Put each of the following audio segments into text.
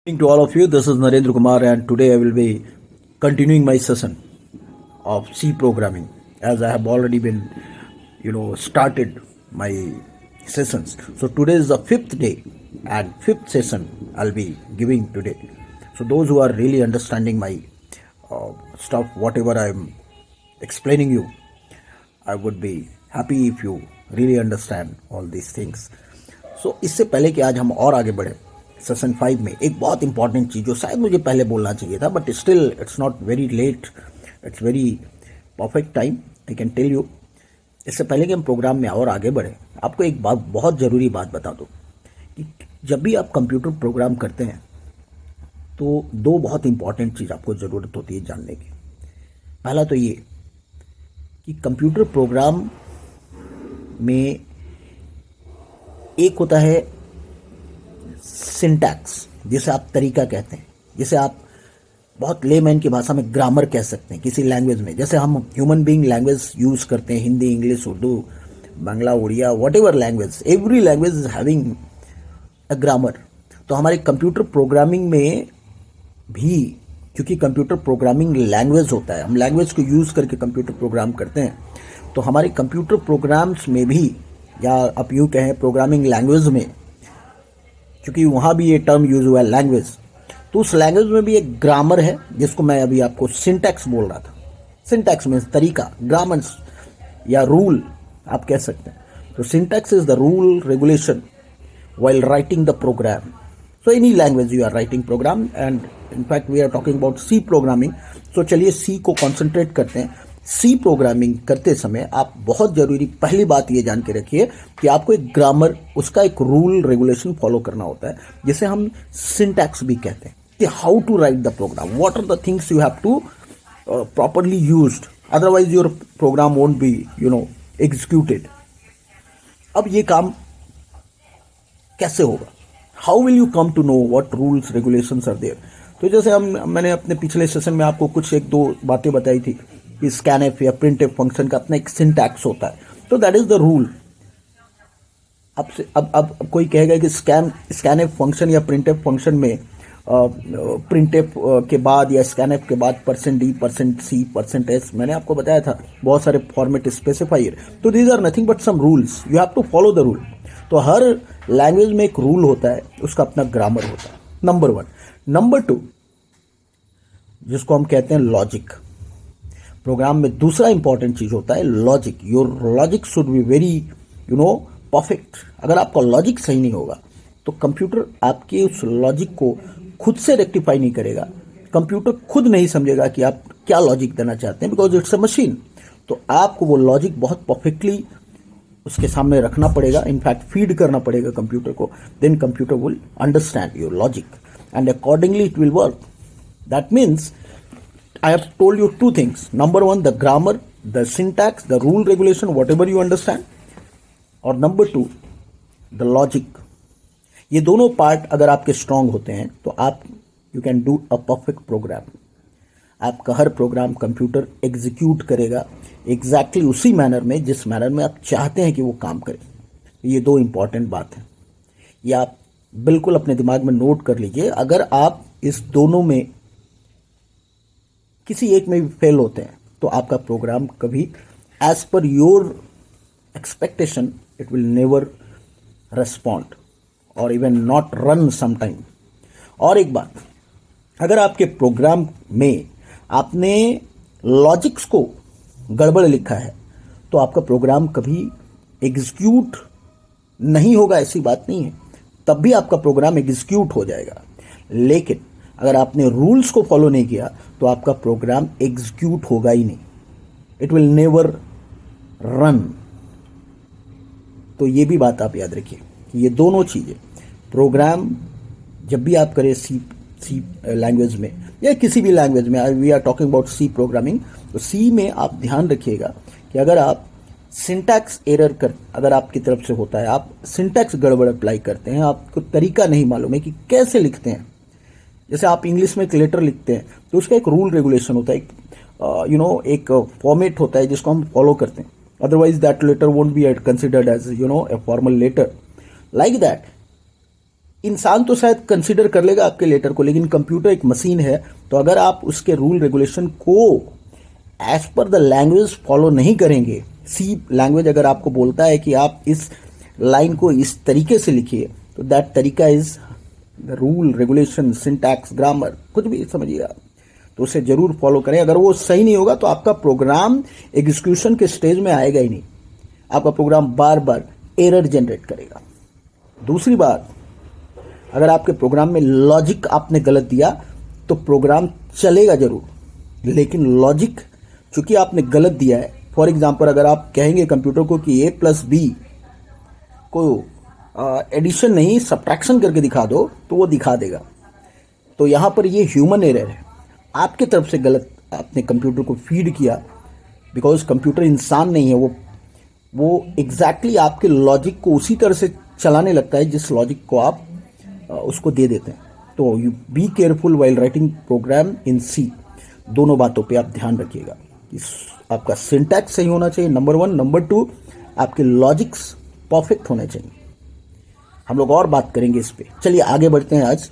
Evening to all of you. This is Narendra Kumar, and today I will be continuing my session of C programming as I have already been, started my sessions. So today is the fifth day and fifth session I'll be giving today. So those who are really understanding my stuff, whatever I'm explaining you, I would be happy if you really understand all these things. So इससे पहले कि आज हम और आगे बढ़े session 5 में एक बहुत इंपॉर्टेंट चीज़ जो शायद मुझे पहले बोलना चाहिए था, but still it's not very late, it's very perfect time, I can tell you. इससे पहले कि हम प्रोग्राम में और आगे बढ़े, आपको एक बात, बहुत ज़रूरी बात बता दूँ कि जब भी आप कंप्यूटर प्रोग्राम करते हैं तो दो बहुत इंपॉर्टेंट चीज़ आपको ज़रूरत होती है जानने की। पहला तो ये कि कंप्यूटर प्रोग्राम में एक होता है सिंटैक्स, जिसे आप तरीका कहते हैं, जिसे आप बहुत लेमैन की भाषा में ग्रामर कह सकते हैं किसी लैंग्वेज में। जैसे हम ह्यूमन बीइंग लैंग्वेज यूज़ करते हैं, Hindi, English, Urdu, Bangla, Oriya, whatever language, every language is having a grammar. तो हमारे कंप्यूटर प्रोग्रामिंग में भी, क्योंकि कंप्यूटर प्रोग्रामिंग लैंग्वेज होता है, हम लैंग्वेज को यूज़ करके कंप्यूटर प्रोग्राम करते हैं, तो हमारे कंप्यूटर प्रोग्राम्स में भी, या आप यूँ कहें प्रोग्रामिंग लैंग्वेज में, क्योंकि वहाँ भी ये टर्म यूज हुआ है लैंग्वेज, तो उस लैंग्वेज में भी एक ग्रामर है जिसको मैं अभी आपको सिंटैक्स बोल रहा था। सिंटैक्स मीन्स तरीका, ग्रामर या रूल आप कह सकते हैं। तो syntax is the rule regulation while writing the program. So any language you are writing program, and in fact we are talking about C programming. So चलिए C को concentrate करते हैं। C प्रोग्रामिंग करते समय आप बहुत जरूरी पहली बात ये जान के रखिए कि आपको एक ग्रामर, उसका एक रूल रेगुलेशन फॉलो करना होता है, जिसे हम सिंटैक्स भी कहते हैं, कि how to write the program, what are the things you have to properly used, otherwise your program won't be executed. अब ये काम कैसे होगा? How will you come to know what rules regulations are there? तो जैसे मैंने अपने पिछले सेशन में आपको कुछ एक दो बातें बताई थी कि स्कैनएफ या प्रिंटएफ फंक्शन का अपना एक सिंटैक्स होता है, तो दैट इज द रूल। अब कोई कहेगा कि स्कैनएफ फंक्शन या प्रिंटएफ फंक्शन में प्रिंटएफ के बाद या स्कैनएफ के बाद %d, %c, %s, मैंने आपको बताया था बहुत सारे फॉर्मेट स्पेसिफायर। तो these are nothing but some rules, you have to follow the rule. तो हर लैंग्वेज में एक रूल होता है, उसका अपना ग्रामर होता है, नंबर 1। नंबर 2, जिसको हम कहते हैं लॉजिक। प्रोग्राम में दूसरा इंपॉर्टेंट चीज होता है logic. Your logic should be very perfect. अगर आपका लॉजिक सही नहीं होगा तो कंप्यूटर आपके उस लॉजिक को खुद से रेक्टिफाई नहीं करेगा, कंप्यूटर खुद नहीं समझेगा कि आप क्या लॉजिक देना चाहते हैं, बिकॉज इट्स अ मशीन। तो आपको वो लॉजिक बहुत परफेक्टली उसके सामने रखना पड़ेगा, इनफैक्ट फीड करना पड़ेगा कंप्यूटर को, then computer will understand your logic and accordingly it will work. That means I have told you two things. Number 1, the grammar, the syntax, the rule regulation, whatever you understand. और number 2, the logic. ये दोनों part अगर आपके strong होते हैं तो आप you can do a perfect program. आपका हर प्रोग्राम कंप्यूटर एग्जीक्यूट करेगा एग्जैक्टली उसी मैनर में जिस मैनर में आप चाहते हैं कि वो काम करे। ये दो इंपॉर्टेंट बात है, ये आप बिल्कुल अपने दिमाग में नोट कर लीजिए। अगर आप इस दोनों में किसी एक में भी फेल होते हैं तो आपका प्रोग्राम कभी as per your expectation it will never respond और इवन नॉट रन समटाइम। और एक बात, अगर आपके प्रोग्राम में आपने लॉजिक्स को गड़बड़ लिखा है तो आपका प्रोग्राम कभी एग्जीक्यूट नहीं होगा, ऐसी बात नहीं है, तब भी आपका प्रोग्राम एग्जीक्यूट हो जाएगा। लेकिन अगर आपने रूल्स को फॉलो नहीं किया तो आपका प्रोग्राम एग्जीक्यूट होगा ही नहीं, इट विल नेवर रन। तो ये भी बात आप याद रखिए कि ये दोनों चीज़ें, प्रोग्राम जब भी आप करें सी लैंग्वेज में या किसी भी लैंग्वेज में, we are talking about C programming, तो सी में आप ध्यान रखिएगा कि अगर आप सिंटैक्स एरर अगर आपकी तरफ से होता है, आप सिंटैक्स गड़बड़ अप्लाई करते हैं, आपको तरीका नहीं मालूम है कि कैसे लिखते हैं। जैसे आप इंग्लिश में एक लेटर लिखते हैं तो उसका एक रूल रेगुलेशन होता है, एक फॉर्मेट होता है जिसको हम फॉलो करते हैं, otherwise that letter won't be considered as a formal letter. Like that, इंसान तो शायद कंसिडर कर लेगा आपके लेटर को, लेकिन कंप्यूटर एक मशीन है, तो अगर आप उसके रूल रेगुलेशन को as per the language follow नहीं करेंगे, सी लैंग्वेज अगर आपको बोलता है कि आप इस लाइन को इस तरीके से लिखिए, तो दैट तरीका is rule regulation syntax grammar कुछ भी समझिएगा, तो उसे जरूर फॉलो करें। अगर वो सही नहीं होगा तो आपका प्रोग्राम एग्जीक्यूशन के स्टेज में आएगा ही नहीं, आपका प्रोग्राम बार बार एरर जनरेट करेगा। दूसरी बात, अगर आपके प्रोग्राम में लॉजिक आपने गलत दिया तो प्रोग्राम चलेगा जरूर, लेकिन लॉजिक चूंकि आपने गलत दिया है, फॉर एग्जाम्पल अगर आप कहेंगे कंप्यूटर को कि a प्लस बी को एडिशन नहीं सब्ट्रैक्शन करके दिखा दो, तो वो दिखा देगा। तो यहाँ पर ये ह्यूमन एरर है, आपके तरफ से गलत आपने कंप्यूटर को फीड किया, बिकॉज कंप्यूटर इंसान नहीं है, वो एग्जैक्टली आपके लॉजिक को उसी तरह से चलाने लगता है जिस लॉजिक को आप उसको दे देते हैं। तो you be careful while writing program in C, दोनों बातों पे आप ध्यान रखिएगा। आपका सिंटैक्स सही होना चाहिए, नंबर 1, नंबर 2 आपके लॉजिक्स परफेक्ट होने चाहिए। हम लोग और बात करेंगे इस पे, चलिए आगे बढ़ते हैं। आज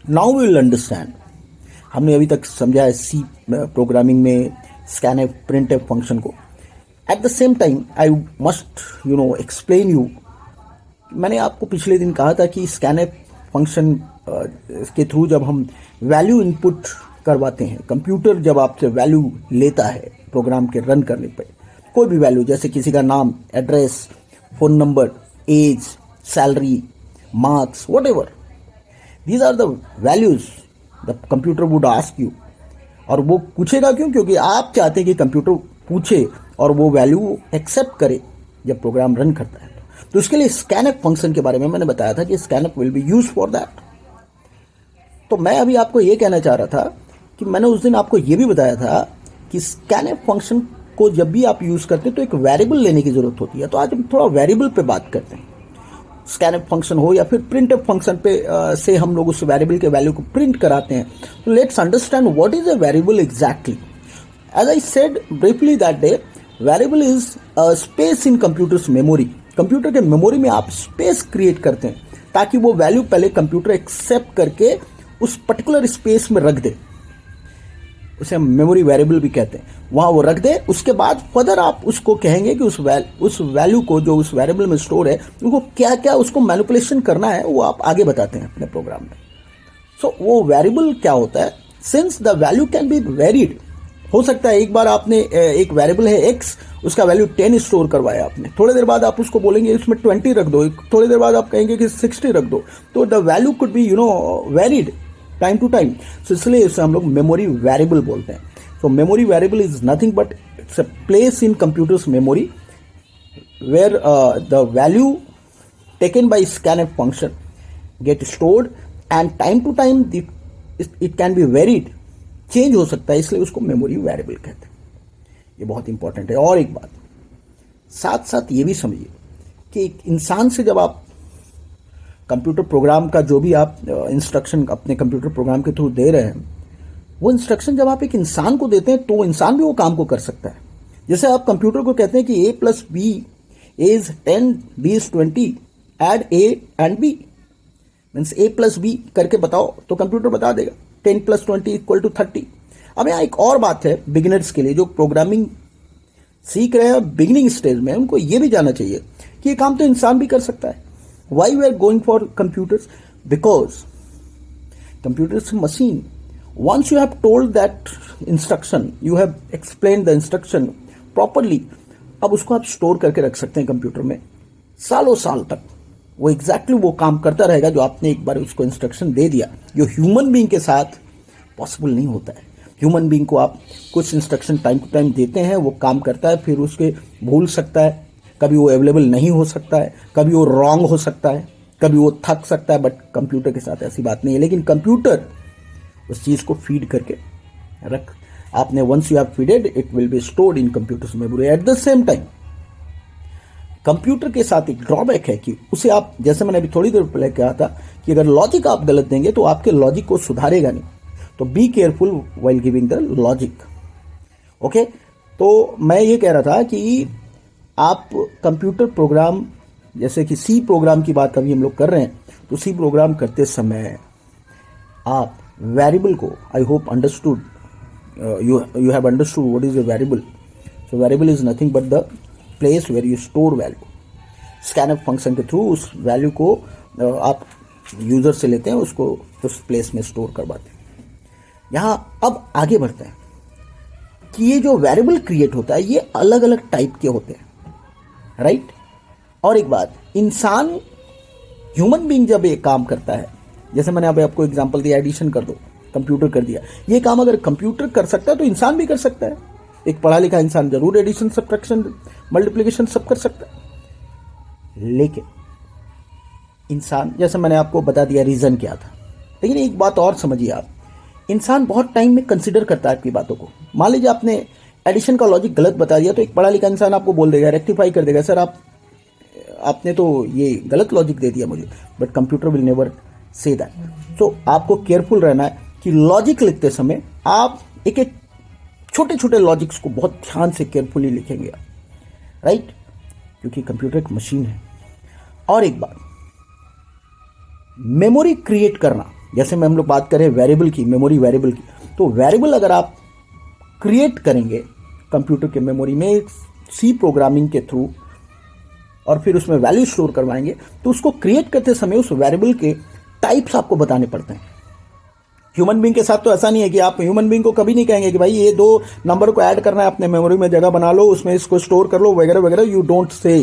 नाउ वी विल अंडरस्टैंड, हमने अभी तक समझा है सी प्रोग्रामिंग में स्कैनएफ प्रिंटएफ फंक्शन को। Eight the same time I must explain you, मैंने आपको पिछले दिन कहा था कि स्कैनएफ फंक्शन के थ्रू जब हम वैल्यू इनपुट करवाते हैं, कंप्यूटर जब आपसे वैल्यू लेता है प्रोग्राम के रन करने पर, कोई भी वैल्यू, जैसे किसी का नाम, address, phone number, age, salary, marks, whatever, these are the values the computer would ask you. और वो पूछेगा क्यों? क्योंकि आप चाहते हैं कि कंप्यूटर पूछे और वो वैल्यू एक्सेप्ट करे जब प्रोग्राम रन करता है। तो इसके लिए स्कैनएफ फंक्शन के बारे में मैंने बताया था कि scanf will be use for that. तो मैं अभी आपको ये कहना चाह रहा था कि मैंने उस दिन आपको ये भी बताया था कि स्कैनएफ फंक्शन को जब भी आप यूज करते हैं तो एक वेरिएबल लेने की जरूरत होती है। तो आज हम थोड़ा वेरिएबल पे बात करते हैं। स्कैनएफ फंक्शन हो या फिर प्रिंटएफ फंक्शन पे से हम लोग उस वेरिएबल के वैल्यू को प्रिंट कराते हैं। तो let's understand what is a variable exactly. As I said briefly that day, variable is a space in computer's memory. Computer के मेमोरी में आप स्पेस क्रिएट करते हैं ताकि वो वैल्यू पहले कंप्यूटर एक्सेप्ट करके उस पर्टिकुलर स्पेस में रख दे, उसे हम मेमोरी वेरिएबल भी कहते हैं। वहां वो रख दे, उसके बाद फर्दर आप उसको कहेंगे कि उस वैल्यू को जो उस वेरिएबल में स्टोर है उनको क्या क्या उसको मैनिपुलेशन करना है, वो आप आगे बताते हैं अपने प्रोग्राम में। सो वो वेरिएबल क्या होता है? Since the value can be varied, हो सकता है एक बार आपने एक वेरिएबल है एक्स, उसका वैल्यू 10 स्टोर करवाया आपने, थोड़ी देर बाद आप उसको बोलेंगे इसमें 20 रख दो, थोड़ी देर बाद आप कहेंगे कि 60 रख दो। तो the value could be varied time to time. So इसलिए इसे हम लोग मेमोरी वेरिएबल बोलते हैं। So memory variable is nothing but it's a place in computer's memory where the value taken by scanf function get stored and time to time it can be varied, change हो सकता है, इसलिए उसको memory variable कहते हैं। ये बहुत important है। और एक बात साथ साथ ये भी समझिए कि एक इंसान से जब आप कंप्यूटर प्रोग्राम का जो भी आप इंस्ट्रक्शन अपने कंप्यूटर प्रोग्राम के थ्रू दे रहे हैं, वो इंस्ट्रक्शन जब आप एक इंसान को देते हैं तो इंसान भी वो काम को कर सकता है। जैसे आप कंप्यूटर को कहते हैं कि a plus b is 10, b is 20, add a and b, means a plus b करके बताओ, तो कंप्यूटर बता देगा 10 प्लस 20 इक्वल टू 30। अब यहाँ एक और बात है बिगिनर्स के लिए, जो प्रोग्रामिंग सीख रहे हैं बिगिनिंग स्टेज में, उनको ये भी जानना चाहिए कि ये काम तो इंसान भी कर सकता है। Why we are going for computers? Because computer is a machine. Once you have told that instruction, you have explained the instruction properly, अब उसको आप स्टोर करके रख सकते हैं कंप्यूटर में सालों साल तक। वो एग्जैक्टली वो काम करता रहेगा जो आपने एक बार उसको इंस्ट्रक्शन दे दिया, जो ह्यूमन बीइंग के साथ पॉसिबल नहीं होता है। ह्यूमन बीइंग को आप कुछ इंस्ट्रक्शन टाइम टू टाइम देते हैं, वो काम करता है, फिर उसके भूल सकता है, कभी वो अवेलेबल नहीं हो सकता है, कभी वो रॉन्ग हो सकता है, कभी वो थक सकता है, बट कंप्यूटर के साथ ऐसी बात नहीं है। लेकिन कंप्यूटर उस चीज़ को फीड करके रख, आपने once you have feeded it will be stored in computer's memory. At the same time computer के साथ एक ड्रॉबैक है कि उसे आप, जैसे मैंने अभी थोड़ी देर पहले कहा था कि अगर लॉजिक आप गलत देंगे तो आपके लॉजिक को सुधारेगा नहीं। तो be careful while giving the logic. Okay, तो मैं ये कह रहा था कि आप कंप्यूटर प्रोग्राम, जैसे कि सी प्रोग्राम की बात अभी हम लोग कर रहे हैं, तो सी प्रोग्राम करते समय आप वेरिएबल को, I hope understood, you have understood what is a variable. So variable is nothing but the place where you store value. Scanf function के थ्रू उस वैल्यू को आप यूजर से लेते हैं, उसको उस प्लेस में स्टोर करवाते हैं। यहाँ अब आगे बढ़ते हैं कि ये जो वेरिएबल क्रिएट होता है ये अलग अलग टाइप के होते हैं, राइट। और एक बात, इंसान, ह्यूमन बीइंग जब ये काम करता है, जैसे मैंने अभी आपको एग्जांपल दिया, एडिशन कर दो, कंप्यूटर कर दिया, ये काम अगर कंप्यूटर कर सकता है तो इंसान भी कर सकता है। एक पढ़ा लिखा इंसान जरूर एडिशन, सब्ट्रैक्शन, मल्टीप्लिकेशन सब कर सकता है, लेकिन इंसान, जैसे मैंने आपको बता दिया रीजन क्या था, लेकिन एक बात और समझिए आप, इंसान बहुत टाइम में कंसिडर करता है आपकी बातों को। मान लीजिए आपने एडिशन का लॉजिक गलत बता दिया तो एक पढ़ा लिखा इंसान आपको बोल देगा, रेक्टिफाई कर देगा, सर आपने तो ये गलत लॉजिक दे दिया मुझे, but computer will never say that. So आपको केयरफुल रहना है कि लॉजिक लिखते समय आप एक एक छोटे छोटे लॉजिक्स को बहुत ध्यान से केयरफुली लिखेंगे, राइट, क्योंकि कंप्यूटर एक मशीन है। और एक बात, मेमोरी क्रिएट करना, जैसे मैं हम लोग बात करें वेरिएबल की, मेमोरी वेरिएबल की, तो वेरिएबल अगर आप क्रिएट करेंगे कंप्यूटर के मेमोरी में सी प्रोग्रामिंग के थ्रू और फिर उसमें वैल्यू स्टोर करवाएंगे, तो उसको क्रिएट करते समय उस वेरिएबल के टाइप्स आपको बताने पड़ते हैं। ह्यूमन बीइंग के साथ तो ऐसा नहीं है कि आप ह्यूमन बीइंग को कभी नहीं कहेंगे कि भाई ये 2 नंबर को ऐड करना है, अपने मेमोरी में जगह बना लो, उसमें इसको स्टोर कर लो वगैरह वगैरह, यू डोंट से।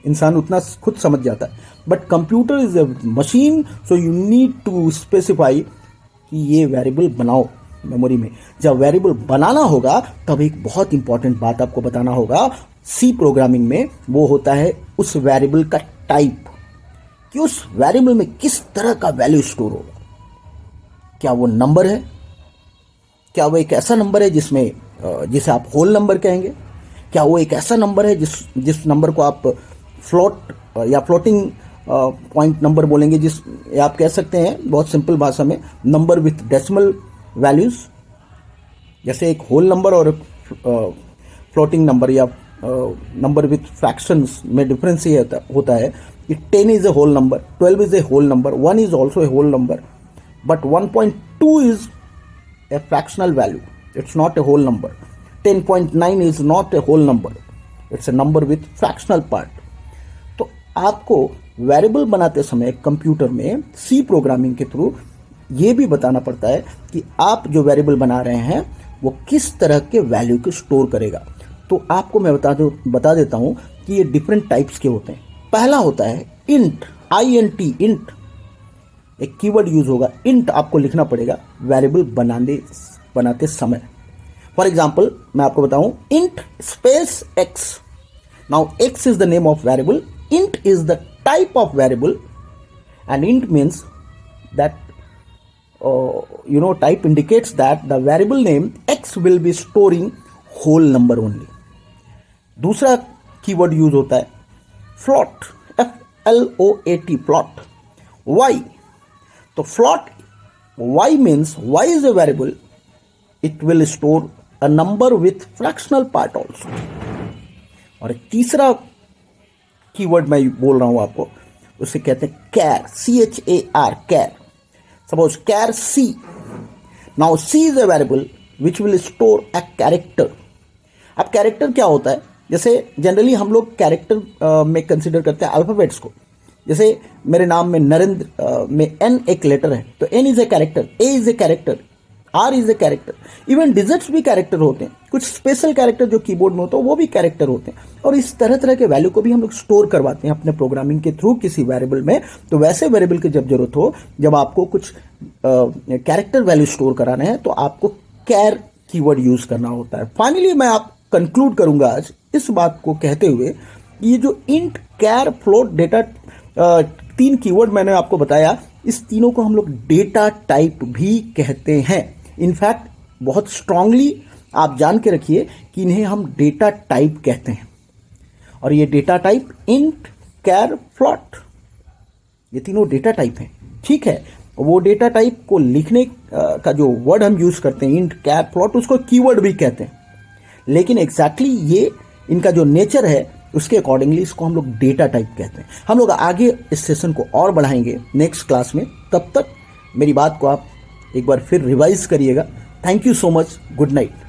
इंसान उतना खुद समझ जाता है, but computer is a machine, so you need to specify कि ये वेरिएबल बनाओ मेमोरी में। जब वेरिएबल बनाना होगा तब एक बहुत इंपॉर्टेंट बात आपको बताना होगा सी प्रोग्रामिंग में, वो होता है उस वेरिएबल का टाइप, कि उस वेरिएबल में किस तरह का वैल्यू स्टोर होगा। क्या वो नंबर है, क्या वो एक ऐसा नंबर है जिसे आप होल नंबर कहेंगे, क्या वो एक ऐसा नंबर है जिस नंबर को आप फ्लोट या फ्लोटिंग पॉइंट नंबर बोलेंगे, या आप कह सकते हैं बहुत सिंपल भाषा में नंबर विथ डेसिमल वैल्यूज। जैसे एक होल नंबर और फ्लोटिंग नंबर या नंबर विथ फ्रैक्शंस में डिफरेंस ये होता है कि 10 is a whole number, 12 is a whole number, 1 is also a whole number, but 1.2 is a fractional value, it's not a whole number. 10.9 is not a whole number, it's a number with fractional part. तो आपको variable बनाते समय computer में सी programming के through ये भी बताना पड़ता है कि आप जो वेरिएबल बना रहे हैं वो किस तरह के वैल्यू को स्टोर करेगा। तो आपको मैं बता देता हूं कि ये डिफरेंट टाइप्स के होते हैं। पहला होता है इंट, INT, इंट, एक कीवर्ड यूज होगा, इंट आपको लिखना पड़ेगा वेरिएबल बनाते समय। फॉर एग्जाम्पल मैं आपको बताऊं, int space x. Now x is the name of variable, int is the type of variable, and int means that type indicates that the variable name x will be storing whole number only. दूसरा keyword use होता है float, FLOAT, float. Y, तो float, y means y is a variable, it will store a number with fractional part also. और एक तीसरा keyword मैं बोल रहा हूं आपको, उसे कहते हैं char, CHAR, char. Suppose char C. Now C is a variable which will store a character. अब कैरेक्टर क्या होता है? जैसे जनरली हम लोग कैरेक्टर में कंसिडर करते हैं अल्फाबेट्स को। जैसे मेरे नाम में नरेंद्र में N एक लेटर है, तो N is a character, A is a character, R is a character. Even digits भी कैरेक्टर होते हैं, कुछ स्पेशल कैरेक्टर जो कीबोर्ड में होता है वो भी कैरेक्टर होते हैं। और इस तरह तरह के वैल्यू को भी हम लोग स्टोर करवाते हैं अपने प्रोग्रामिंग के थ्रू किसी वेरिएबल में। तो वैसे वेरिएबल की जब जरूरत हो, जब आपको कुछ कैरेक्टर वैल्यू स्टोर कराना है, तो आपको कैर कीवर्ड यूज करना होता है। फाइनली मैं आप कंक्लूड करूंगा आज इस बात को कहते हुए, ये जो इंट, कैर, फ्लोट, डेटा, 3 कीवर्ड मैंने आपको बताया, इस तीनों को हम लोग डेटा टाइप भी कहते हैं। इनफैक्ट बहुत स्ट्रांगली आप जान के रखिए कि इन्हें हम डेटा टाइप कहते हैं। और ये डेटा टाइप इंट, कैर, फ्लॉट, ये तीनों डेटा टाइप हैं, ठीक है। वो डेटा टाइप को लिखने का जो वर्ड हम यूज करते हैं, इंट, कैर, फ्लॉट, उसको कीवर्ड भी कहते हैं। लेकिन एग्जैक्टली ये इनका जो नेचर है उसके अकॉर्डिंगली इसको हम लोग डेटा टाइप कहते हैं। हम लोग आगे इस सेशन को और बढ़ाएंगे नेक्स्ट क्लास में। तब तक मेरी बात को आप एक बार फिर रिवाइज करिएगा। Thank you so much. Good night.